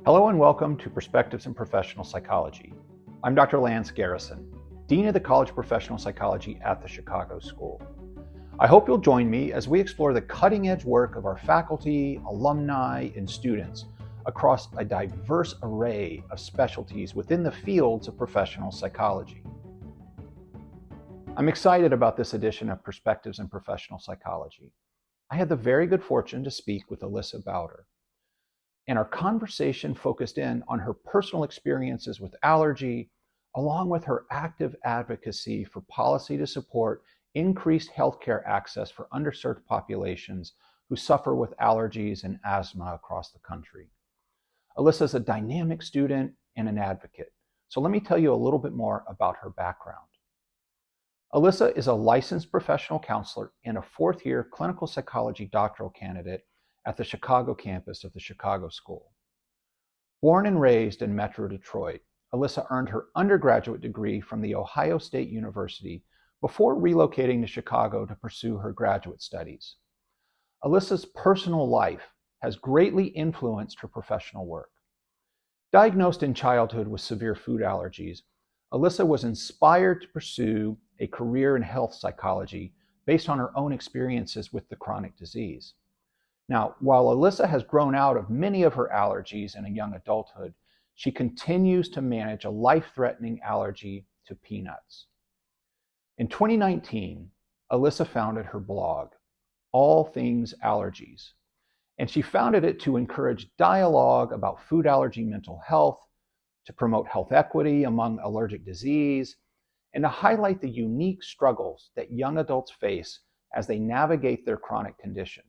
Hello and welcome to Perspectives in Professional Psychology. I'm Dr. Lance Garrison, Dean of the College of Professional Psychology at the Chicago School. I hope you'll join me as we explore the cutting-edge work of our faculty, alumni, and students across a diverse array of specialties within the fields of professional psychology. I'm excited about this edition of Perspectives in Professional Psychology. I had the very good fortune to speak with Alyssa Bauder, and our conversation focused in on her personal experiences with allergy, along with her active advocacy for policy to support increased healthcare access for underserved populations who suffer with allergies and asthma across the country. Alyssa is a dynamic student and an advocate, so let me tell you a little bit more about her background. Alyssa is a licensed professional counselor and a fourth-year clinical psychology doctoral candidate at the Chicago campus of the Chicago School. Born and raised in Metro Detroit, Alyssa earned her undergraduate degree from The Ohio State University before relocating to Chicago to pursue her graduate studies. Alyssa's personal life has greatly influenced her professional work. Diagnosed in childhood with severe food allergies, Alyssa was inspired to pursue a career in health psychology based on her own experiences with the chronic disease. Now, while Alyssa has grown out of many of her allergies in a young adulthood, she continues to manage a life-threatening allergy to peanuts. In 2019, Alyssa founded her blog, Things Allergies, and she founded it to encourage dialogue about food allergy mental health, to promote health equity among allergic disease, and to highlight the unique struggles that young adults face as they navigate their chronic condition.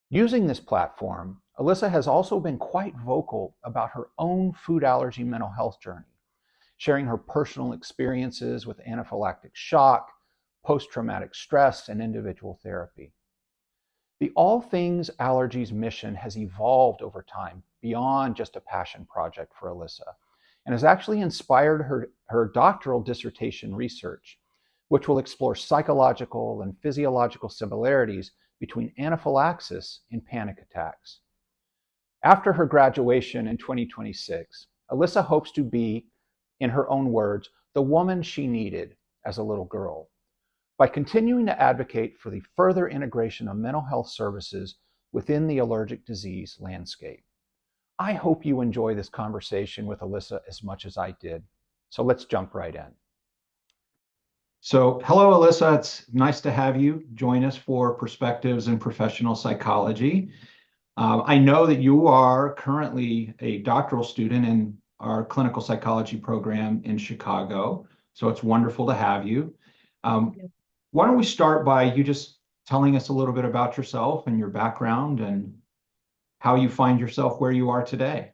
Using this platform, Alyssa has also been quite vocal about her own food allergy mental health journey, sharing her personal experiences with anaphylactic shock, post-traumatic stress, and individual therapy. The All Things Allergies mission has evolved over time beyond just a passion project for Alyssa, and has actually inspired her doctoral dissertation research, which will explore psychological and physiological similarities between anaphylaxis and panic attacks. After her graduation in 2026, Alyssa hopes to be, in her own words, the woman she needed as a little girl, by continuing to advocate for the further integration of mental health services within the allergic disease landscape. I hope you enjoy this conversation with Alyssa as much as I did. So let's jump right in. So, hello, Alyssa. It's nice to have you join us for Perspectives in Professional Psychology. I know that you are currently a doctoral student in our clinical psychology program in Chicago, so it's wonderful to have you. Why don't we start by you just telling us a little bit about yourself and your background and how you find yourself where you are today?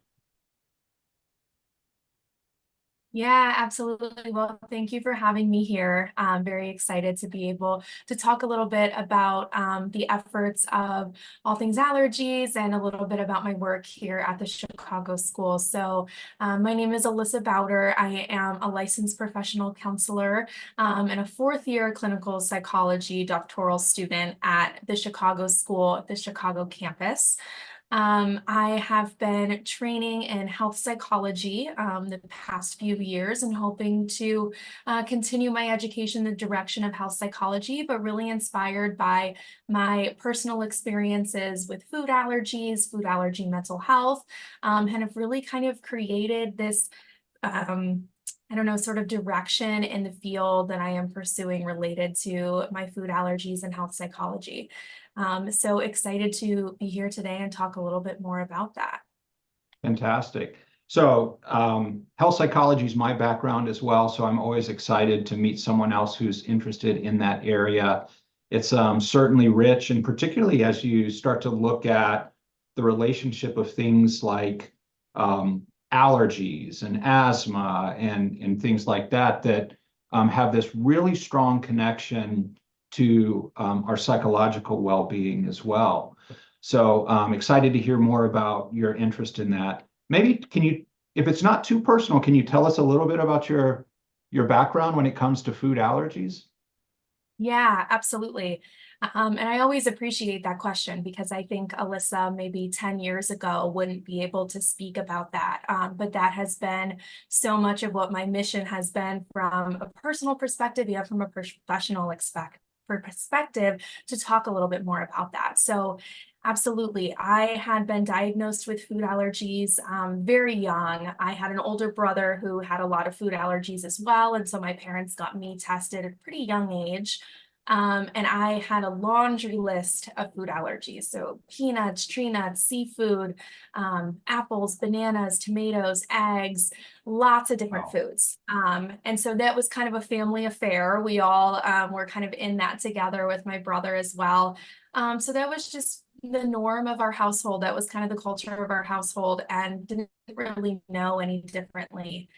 Yeah, absolutely. Well, thank you for having me here. I'm very excited to be able to talk a little bit about the efforts of All Things Allergies and a little bit about my work here at the Chicago School. So my name is Alyssa Bauder. I am a licensed professional counselor and a fourth-year clinical psychology doctoral student at the Chicago School at the Chicago campus. I have been training in health psychology the past few years and hoping to continue my education in the direction of health psychology, but really inspired by my personal experiences with food allergies, food allergy mental health, and have really kind of created this I don't know, sort of direction in the field that I am pursuing related to my food allergies and health psychology. So excited to be here today and talk a little bit more about that. Fantastic. So health psychology is my background as well, so I'm always excited to meet someone else who's interested in that area. It's certainly rich, and particularly as you start to look at the relationship of things like allergies and asthma and things like that that have this really strong connection to our psychological well-being as well. So I'm excited to hear more about your interest in that. Maybe can you, if it's not too personal, can you tell us a little bit about your background when it comes to food allergies? Yeah, absolutely. And I always appreciate that question because I think Alyssa maybe 10 years ago wouldn't be able to speak about that. But that has been so much of what my mission has been from a personal perspective, yeah, from a professional perspective to talk a little bit more about that. So absolutely. I had been diagnosed with food allergies very young. I had an older brother who had a lot of food allergies as well. And so my parents got me tested at a pretty young age. And I had a laundry list of food allergies. So peanuts, tree nuts, seafood, apples, bananas, tomatoes, eggs, lots of different Wow. foods. And so that was kind of a family affair. We all were kind of in that together with my brother as well. So that was just the norm of our household. That was kind of the culture of our household and didn't really know any differently.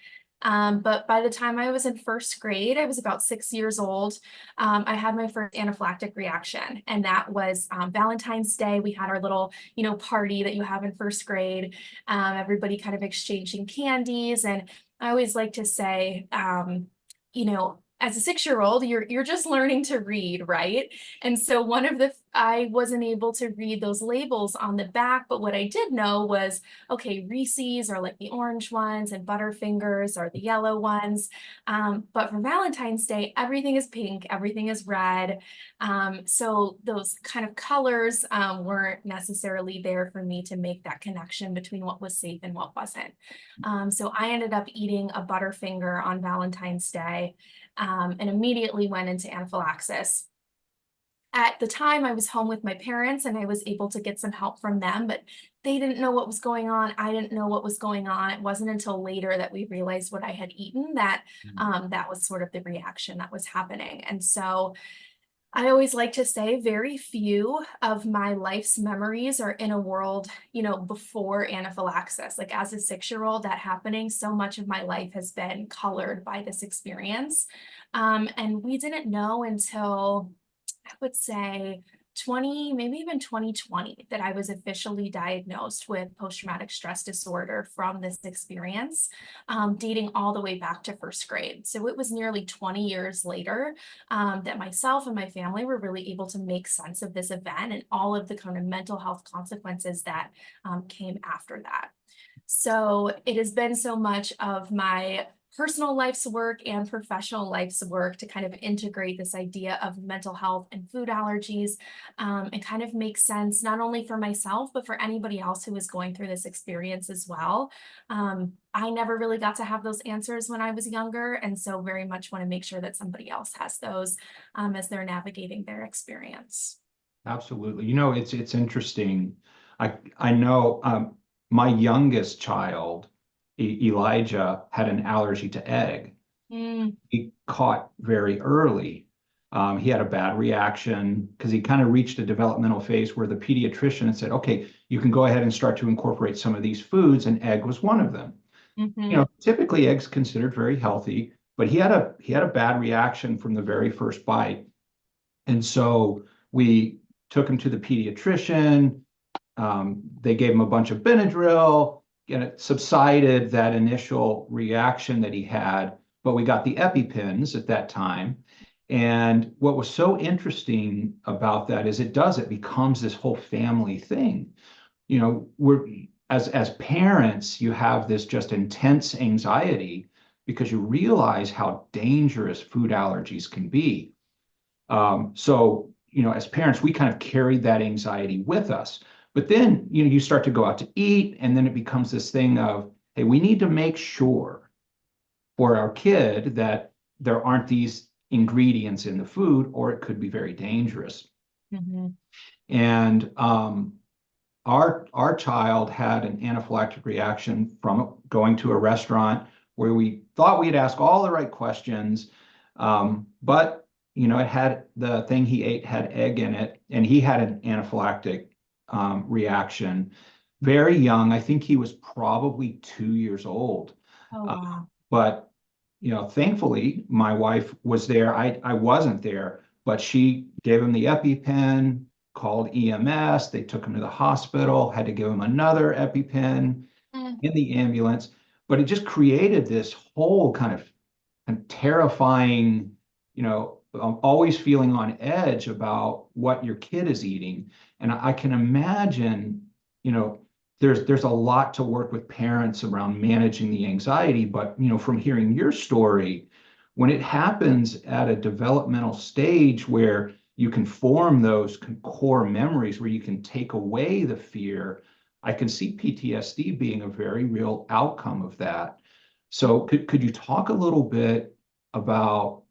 But by the time I was in first grade, I was about 6 years old. I had my first anaphylactic reaction, and that was Valentine's Day. We had our little, party that you have in first grade. Everybody kind of exchanging candies, and I always like to say, as a 6-year-old, you're just learning to read, right? And so I wasn't able to read those labels on the back, but what I did know was, okay, Reese's are like the orange ones and Butterfingers are the yellow ones. But for Valentine's Day, everything is pink, everything is red. So those kind of colors weren't necessarily there for me to make that connection between what was safe and what wasn't. So I ended up eating a Butterfinger on Valentine's Day and immediately went into anaphylaxis. At the time, I was home with my parents and I was able to get some help from them, but they didn't know what was going on. I didn't know what was going on. It wasn't until later that we realized what I had eaten that that was sort of the reaction that was happening. And so I always like to say very few of my life's memories are in a world, before anaphylaxis. Like as a 6-year-old, that happening, so much of my life has been colored by this experience. And we didn't know until I would say maybe even 2020, that I was officially diagnosed with post-traumatic stress disorder from this experience, dating all the way back to first grade. So it was nearly 20 years later that myself and my family were really able to make sense of this event and all of the kind of mental health consequences that came after that. So it has been so much of my personal life's work and professional life's work to kind of integrate this idea of mental health and food allergies and kind of make sense not only for myself, but for anybody else who is going through this experience as well. I never really got to have those answers when I was younger, and so very much want to make sure that somebody else has those as they're navigating their experience. Absolutely. It's interesting. I know my youngest child, Elijah, had an allergy to egg. Mm, He caught very early. He had a bad reaction because he kind of reached a developmental phase where the pediatrician had said, okay, you can go ahead and start to incorporate some of these foods, and egg was one of them. mhm, Typically egg's considered very healthy, but he had a bad reaction from the very first bite. And so we took him to the pediatrician. They gave him a bunch of Benadryl, and it subsided that initial reaction that he had. But we got the EpiPens at that time. And what was so interesting about that is it becomes this whole family thing. We're as parents, you have this just intense anxiety because you realize how dangerous food allergies can be. So, as parents, we kind of carried that anxiety with us. But then, you start to go out to eat, and then it becomes this thing of, hey, we need to make sure for our kid that there aren't these ingredients in the food, or it could be very dangerous. mhm. And our child had an anaphylactic reaction from going to a restaurant where we thought we'd ask all the right questions, but it had the thing he ate had egg in it, and he had an anaphylactic reaction. Very young, I think he was probably 2 years old. Oh, Uh, wow. but thankfully, my wife was there. I wasn't there, but she gave him the EpiPen, called EMS. They took him to the hospital, had to give him another EpiPen Mm, in the ambulance. But it just created this whole kind of terrifying, always feeling on edge about what your kid is eating. And I can imagine, there's a lot to work with parents around managing the anxiety. But, from hearing your story, when it happens at a developmental stage where you can form those core memories, where you can take away the fear, I can see PTSD being a very real outcome of that. So could you talk a little bit about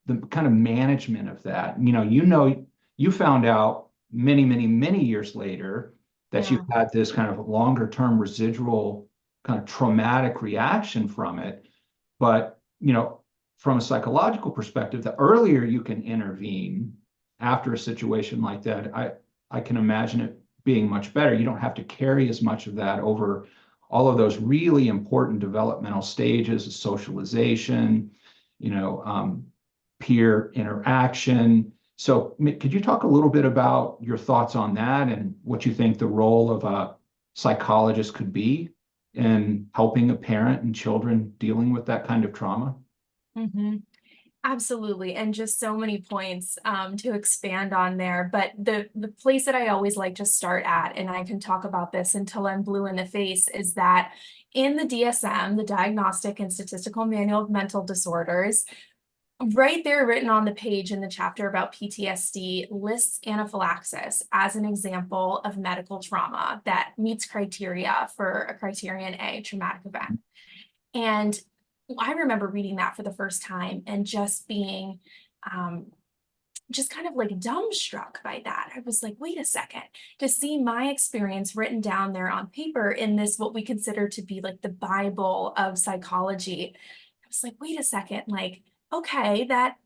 the kind of management of that? You found out many, many, many years later that you Yeah. had this kind of longer term residual kind of traumatic reaction from it. But, from a psychological perspective, the earlier you can intervene after a situation like that, I can imagine it being much better. You don't have to carry as much of that over all of those really important developmental stages of socialization, you know, um, peer interaction. So, could you talk a little bit about your thoughts on that and what you think the role of a psychologist could be in helping a parent and children dealing with that kind of trauma? hmm Absolutely. And just so many points to expand on there. But the place that I always like to start at, and I can talk about this until I'm blue in the face, is that in the DSM, the Diagnostic and Statistical Manual of Mental Disorders, right there written on the page in the chapter about PTSD lists anaphylaxis as an example of medical trauma that meets criteria for a criterion A traumatic event. And I remember reading that for the first time and just being um, just kind of like dumbstruck by that. I was like, wait a second, to see my experience written down there on paper in this, what we consider to be like the Bible of psychology. I was like, wait a second, like, okay, that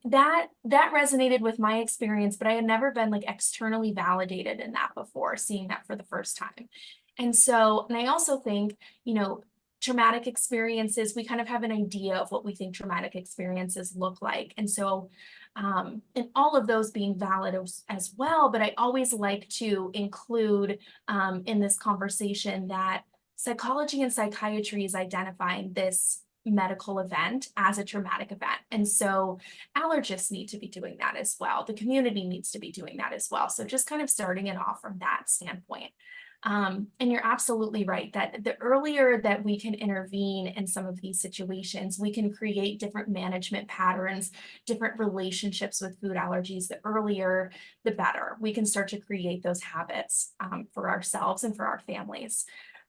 resonated with my experience, but I had never been like externally validated in that before, seeing that for the first time. And I also think, traumatic experiences, we kind of have an idea of what we think traumatic experiences look like. And all of those being valid as well, but I always like to include in this conversation that psychology and psychiatry is identifying this medical event as a traumatic event. And so allergists need to be doing that as well. The community needs to be doing that as well. So just kind of starting it off from that standpoint. And you're absolutely right that the earlier that we can intervene in some of these situations, we can create different management patterns, different relationships with food allergies. The earlier, the better. We can start to create those habits for ourselves and for our families.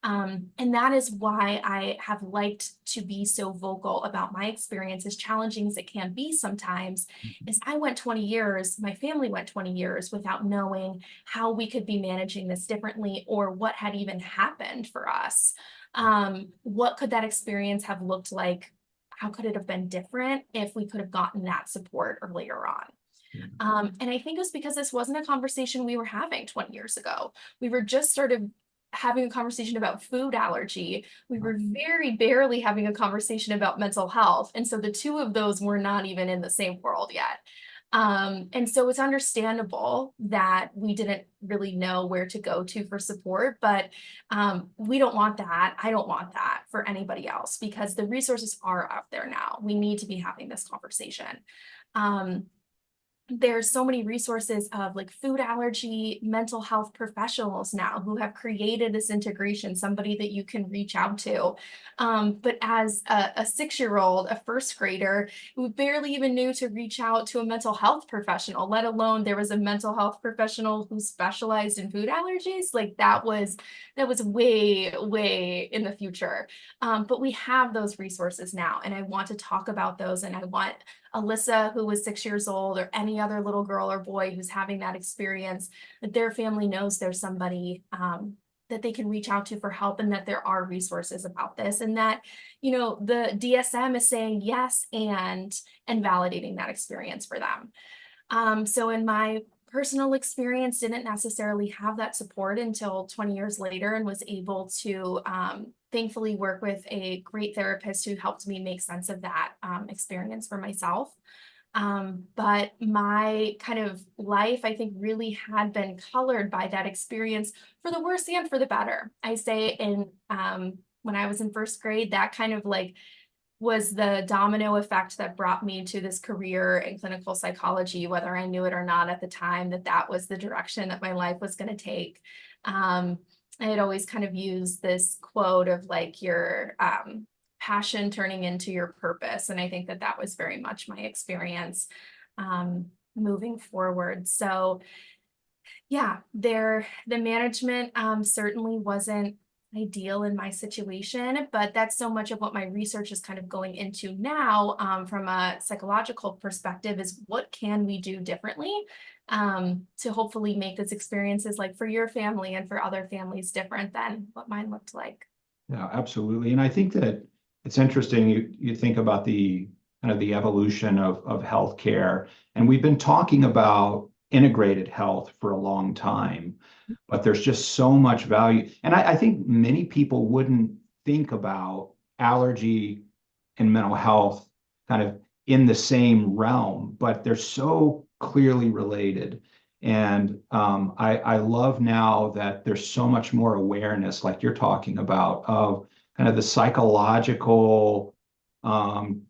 And that is why I have liked to be so vocal about my experience, as challenging as it can be sometimes. Is I went 20 years, my family went 20 years without knowing how we could be managing this differently or what had even happened for us. What could that experience have looked like? How could it have been different if we could have gotten that support earlier on? And I think it was because this wasn't a conversation we were having 20 years ago. We were just sort of having a conversation about food allergy. We were very barely having a conversation about mental health. And so the two of those were not even in the same world yet. And so it's understandable that we didn't really know where to go to for support, but we don't want that. I don't want that for anybody else because the resources are out there now. We need to be having this conversation. There's so many resources of like food allergy mental health professionals now who have created this integration, somebody that you can reach out to. But as a 6-year-old, a first grader who barely even knew to reach out to a mental health professional, let alone there was a mental health professional who specialized in food allergies, like that was way, way in the future. But we have those resources now, and I want to talk about those, and I want Alyssa, who was 6 years old, or any other little girl or boy who's having that experience, that their family knows there's somebody that they can reach out to for help, and that there are resources about this, and that, the DSM is saying yes and validating that experience for them. So in my personal experience, didn't necessarily have that support until 20 years later, and was able to thankfully work with a great therapist who helped me make sense of that experience for myself. But my kind of life, I think, really had been colored by that experience for the worse and for the better. I say when I was in first grade, that kind of like was the domino effect that brought me to this career in clinical psychology, whether I knew it or not at the time, that that was the direction that my life was going to take. I had always kind of used this quote of like your passion turning into your purpose. And I think that that was very much my experience moving forward. So yeah, the management certainly wasn't ideal in my situation, but that's so much of what my research is kind of going into now from a psychological perspective is what can we do differently to hopefully make those experiences like for your family and for other families different than what mine looked like. Yeah, absolutely. And I think that it's interesting, you think about the kind of the evolution of healthcare, and we've been talking about integrated health for a long time, but there's just so much value. And I think many people wouldn't think about allergy and mental health kind of in the same realm, but they're so clearly related. And I love now that there's so much more awareness, like you're talking about, of kind of the psychological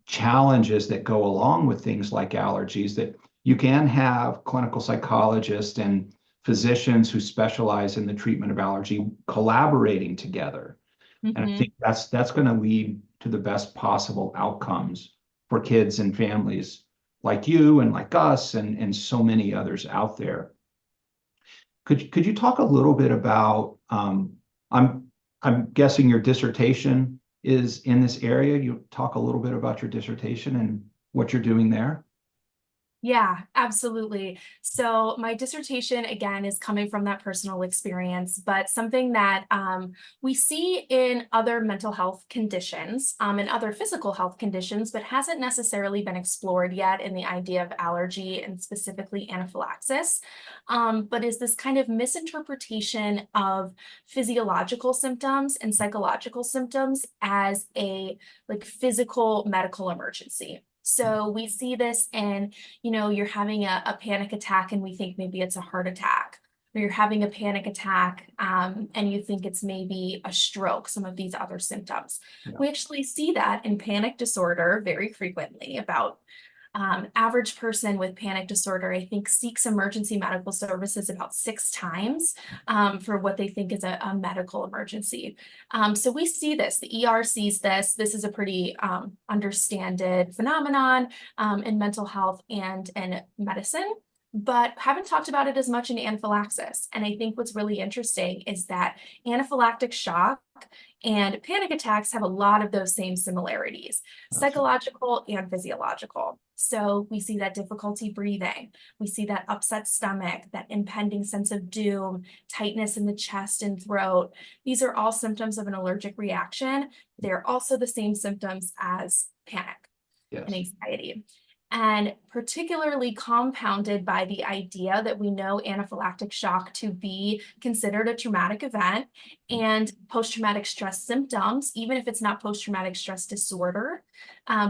challenges that go along with things like allergies, that you can have clinical psychologists and physicians who specialize in the treatment of allergy collaborating together. And I think that's going to lead to the best possible outcomes for kids and families like you and like us and so many others out there. Could you talk a little bit about, I'm guessing your dissertation is in this area. You talk a little bit about your dissertation and what you're doing there? Yeah, absolutely. So my dissertation, again, is coming from that personal experience, but something that we see in other mental health conditions and other physical health conditions, but hasn't necessarily been explored yet in the idea of allergy and specifically anaphylaxis, but is this kind of misinterpretation of physiological symptoms and psychological symptoms as a like physical medical emergency. So we see this in, you're having a panic attack and we think maybe it's a heart attack, or you're having a panic attack and you think it's maybe a stroke, some of these other symptoms. Yeah. We actually see that in panic disorder very frequently. About average person with panic disorder, I think, seeks emergency medical services about 6 times for what they think is a medical emergency. So we see this, the ER sees this. This is a pretty understood phenomenon in mental health and in medicine, but haven't talked about it as much in anaphylaxis. And I think what's really interesting is that anaphylactic shock and panic attacks have a lot of those same similarities, psychological and physiological. So we see that difficulty breathing, we see that upset stomach, that impending sense of doom, tightness in the chest and throat. These are all symptoms of an allergic reaction. They're also the same symptoms as panic and anxiety. And particularly compounded by the idea that we know anaphylactic shock to be considered a traumatic event, and post-traumatic stress symptoms, even if it's not post-traumatic stress disorder,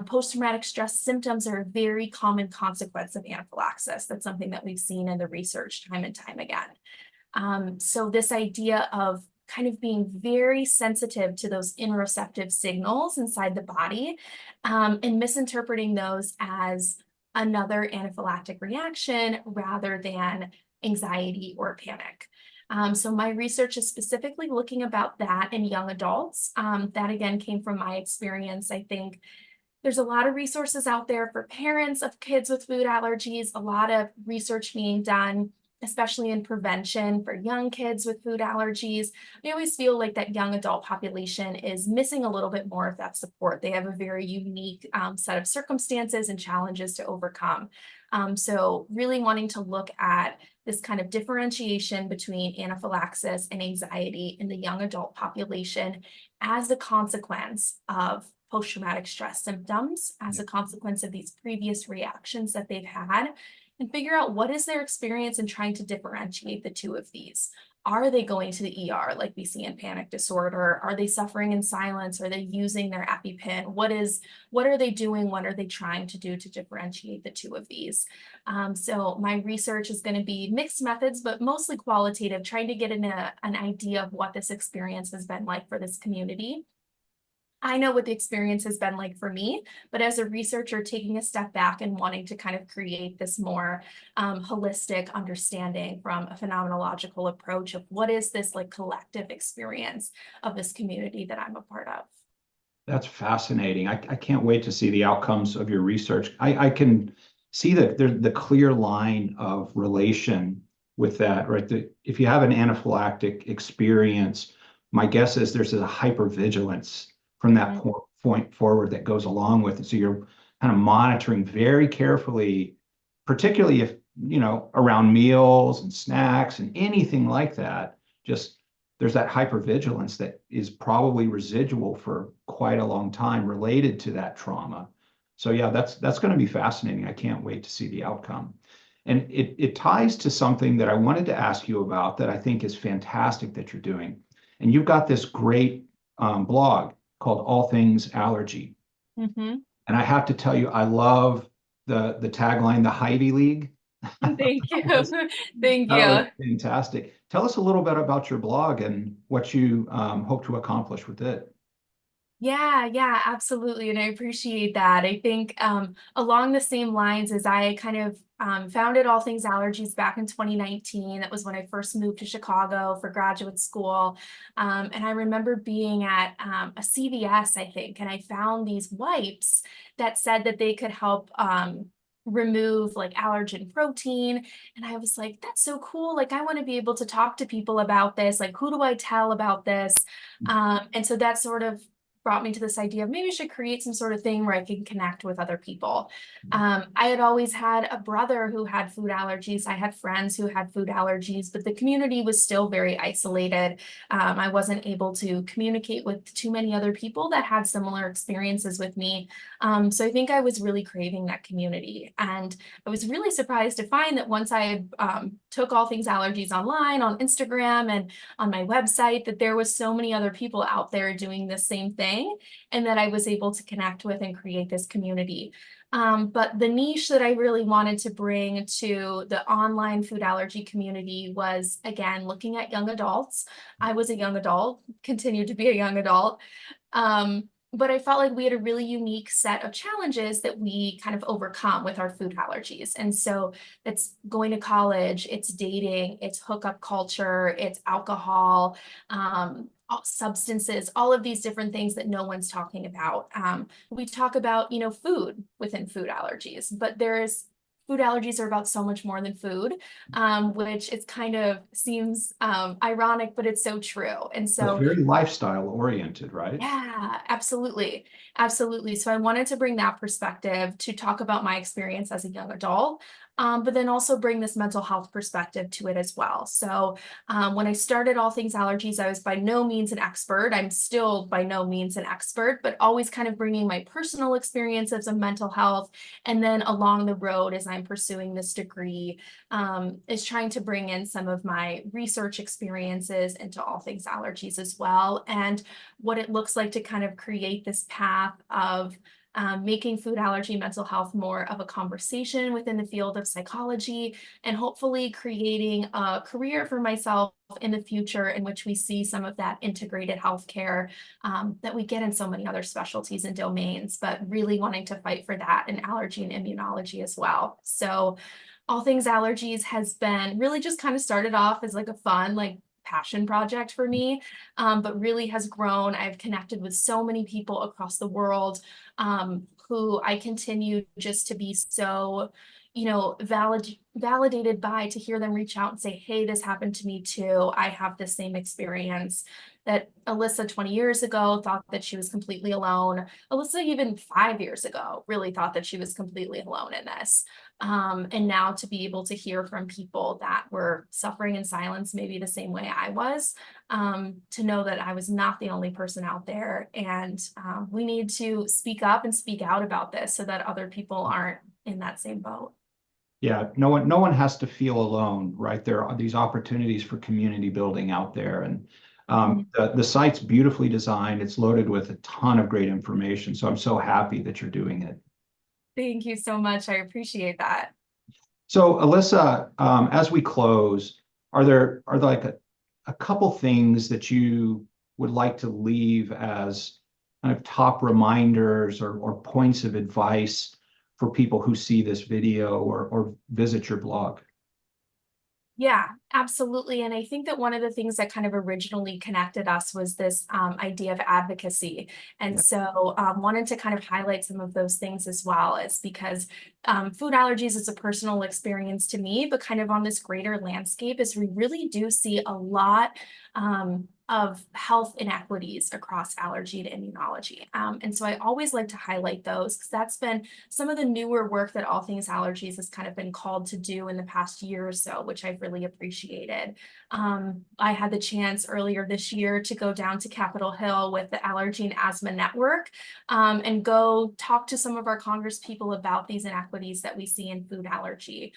post-traumatic stress symptoms are a very common consequence of anaphylaxis. That's something that we've seen in the research time and time again. So this idea of kind of being very sensitive to those interoceptive signals inside the body and misinterpreting those as another anaphylactic reaction rather than anxiety or panic. So my research is specifically looking about that in young adults. That again came from my experience. I think there's a lot of resources out there for parents of kids with food allergies, a lot of research being done, especially in prevention for young kids with food allergies. I always feel like that young adult population is missing a little bit more of that support. They have a very unique set of circumstances and challenges to overcome. So really wanting to look at this kind of differentiation between anaphylaxis and anxiety in the young adult population as a consequence of post-traumatic stress symptoms, as a consequence of these previous reactions that they've had, and figure out what is their experience in trying to differentiate the two of these. Are they going to the ER like we see in panic disorder? Are they suffering in silence? Are they using their EpiPen? What are they doing? What are they trying to do to differentiate the two of these? So my research is going to be mixed methods, but mostly qualitative, trying to get an idea of what this experience has been like for this community. I know what the experience has been like for me, but as a researcher, taking a step back and wanting to kind of create this more holistic understanding from a phenomenological approach of what is this like collective experience of this community that I'm a part of. That's fascinating. I can't wait to see the outcomes of your research. I can see that there's the clear line of relation with that, right? If you have an anaphylactic experience, my guess is there's a hypervigilance from that point forward that goes along with it. So you're kind of monitoring very carefully, particularly if, around meals and snacks and anything like that, just there's that hypervigilance that is probably residual for quite a long time related to that trauma. So yeah, that's going to be fascinating. I can't wait to see the outcome. And it ties to something that I wanted to ask you about that I think is fantastic that you're doing. And you've got this great blog called All Things Allergy. Mm-hmm. And I have to tell you, I love the tagline, the Heidi League. Thank you. Thank That was you. fantastic. Tell us a little bit about your blog and what you hope to accomplish with it. Yeah, absolutely. And I appreciate that. I think along the same lines as I kind of founded All Things Allergies back in 2019. That was when I first moved to Chicago for graduate school. And I remember being at a CVS, I think, and I found these wipes that said that they could help remove like allergen protein. And I was like, that's so cool. Like, I want to be able to talk to people about this. Like, who do I tell about this? And so that sort of brought me to this idea of maybe I should create some sort of thing where I can connect with other people. I had always had a brother who had food allergies. I had friends who had food allergies, but the community was still very isolated. I wasn't able to communicate with too many other people that had similar experiences with me. So I think I was really craving that community. And I was really surprised to find that once I took All Things Allergies online on Instagram and on my website, that there was so many other people out there doing the same thing, and that I was able to connect with and create this community. But the niche that I really wanted to bring to the online food allergy community was, again, looking at young adults. I was a young adult, continued to be a young adult. But I felt like we had a really unique set of challenges that we kind of overcome with our food allergies. And so it's going to college, it's dating, it's hookup culture, it's alcohol, substances, all of these different things that no one's talking about. We talk about, food within food allergies, but food allergies are about so much more than food, which it's kind of seems ironic, but it's so true. And It's so very lifestyle oriented, right? yeah, absolutely. Absolutely. So I wanted to bring that perspective to talk about my experience as a young adult, but then also bring this mental health perspective to it as well. So when I started All Things Allergies, I was by no means an expert. I'm still by no means an expert, but always kind of bringing my personal experiences of mental health. And then along the road, as I'm pursuing this degree, is trying to bring in some of my research experiences into All Things Allergies as well. And what it looks like to kind of create this path of making food allergy mental health more of a conversation within the field of psychology, and hopefully creating a career for myself in the future in which we see some of that integrated healthcare that we get in so many other specialties and domains, but really wanting to fight for that in allergy and immunology as well. So All Things Allergies has been really just kind of started off as like a fun, like passion project for me, but really has grown. I've connected with so many people across the world who I continue just to be so, validated by, to hear them reach out and say, hey, this happened to me too. I have the same experience. That Alyssa 20 years ago thought that she was completely alone. Alyssa even 5 years ago really thought that she was completely alone in this. And now to be able to hear from people that were suffering in silence, maybe the same way I was, to know that I was not the only person out there. And we need to speak up and speak out about this so that other people aren't in that same boat. Yeah, no one has to feel alone, right? There are these opportunities for community building out there, and the site's beautifully designed. It's loaded with a ton of great information. So I'm so happy that you're doing it. Thank you so much. I appreciate that. So Alyssa, as we close, are there like a couple things that you would like to leave as kind of top reminders or points of advice for people who see this video or visit your blog? Yeah, absolutely. And I think that one of the things that kind of originally connected us was this idea of advocacy. And Yeah. so wanted to kind of highlight some of those things as well, is because food allergies is a personal experience to me, but kind of on this greater landscape is we really do see a lot of health inequities across allergy to immunology. And so I always like to highlight those because that's been some of the newer work that All Things Allergies has kind of been called to do in the past year or so, which I've really appreciated. I had the chance earlier this year to go down to Capitol Hill with the Allergy and Asthma Network and go talk to some of our Congress people about these inequities that we see in food allergy,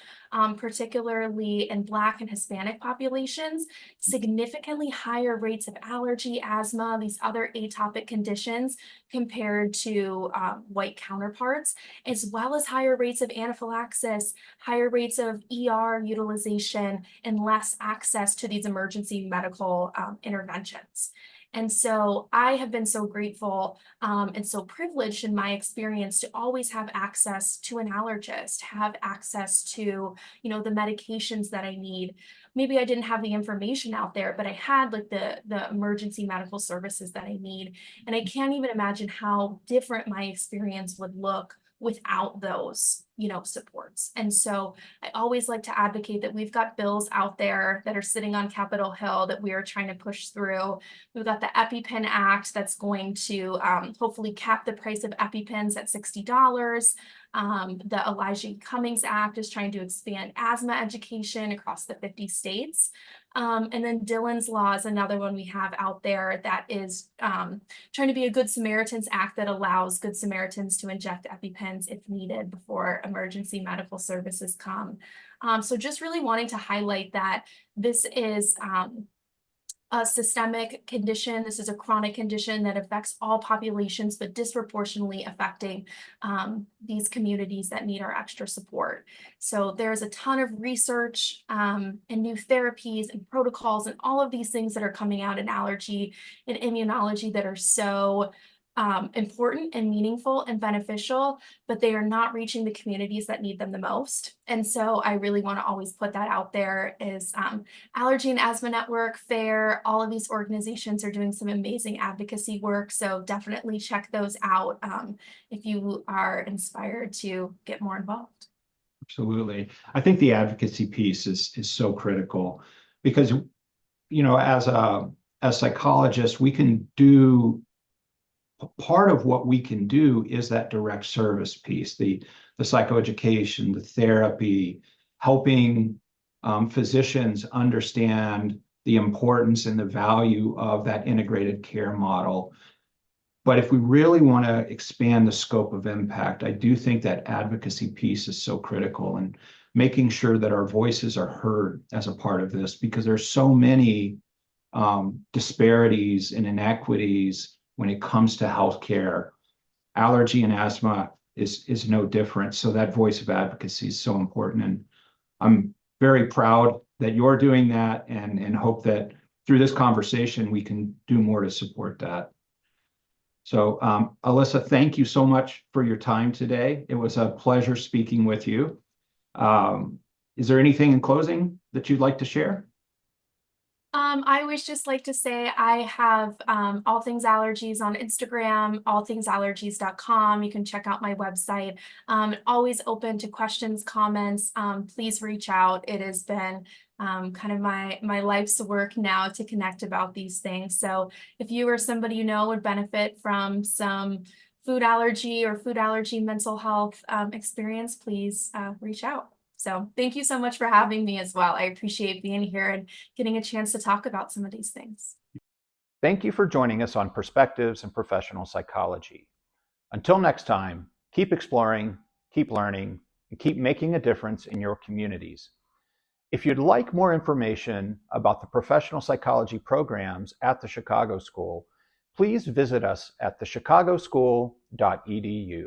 particularly in Black and Hispanic populations, significantly higher rates of allergy, asthma, these other atopic conditions compared to white counterparts, as well as higher rates of anaphylaxis, higher rates of ER utilization, and less access to these emergency medical interventions. And so I have been so grateful and so privileged in my experience to always have access to an allergist, have access to, the medications that I need. Maybe I didn't have the information out there, but I had like the emergency medical services that I need. And I can't even imagine how different my experience would look without those, supports. And so I always like to advocate that we've got bills out there that are sitting on Capitol Hill that we are trying to push through. We've got the EpiPen Act that's going to hopefully cap the price of EpiPens at $60. The Elijah Cummings Act is trying to expand asthma education across the 50 states. And then Dillon's Law is another one we have out there that is trying to be a Good Samaritans Act that allows Good Samaritans to inject EpiPens if needed before emergency medical services come. So just really wanting to highlight that this is a systemic condition. This is a chronic condition that affects all populations, but disproportionately affecting these communities that need our extra support. So there's a ton of research and new therapies and protocols and all of these things that are coming out in allergy and immunology that are so important and meaningful and beneficial, but they are not reaching the communities that need them the most. And so I really want to always put that out there is Allergy and Asthma Network, FAIR, all of these organizations are doing some amazing advocacy work. So definitely check those out if you are inspired to get more involved. Absolutely. I think the advocacy piece is so critical because, as psychologists, we can do part of what we can do is that direct service piece, the psychoeducation, the therapy, helping physicians understand the importance and the value of that integrated care model. But if we really want to expand the scope of impact, I do think that advocacy piece is so critical, and making sure that our voices are heard as a part of this, because there's so many disparities and inequities when it comes to healthcare. Allergy and asthma is no different. So that voice of advocacy is so important. And I'm very proud that you're doing that, and hope that through this conversation, we can do more to support that. So Alyssa, thank you so much for your time today. It was a pleasure speaking with you. Is there anything in closing that you'd like to share? I always just like to say I have All Things Allergies on Instagram, allthingsallergies.com. You can check out my website. Always open to questions, comments. Please reach out. It has been kind of my life's work now to connect about these things. So if you or somebody you know would benefit from some food allergy or food allergy mental health experience, please reach out. So thank you so much for having me as well. I appreciate being here and getting a chance to talk about some of these things. Thank you for joining us on Perspectives in Professional Psychology. Until next time, keep exploring, keep learning, and keep making a difference in your communities. If you'd like more information about the professional psychology programs at the Chicago School, please visit us at thechicagoschool.edu.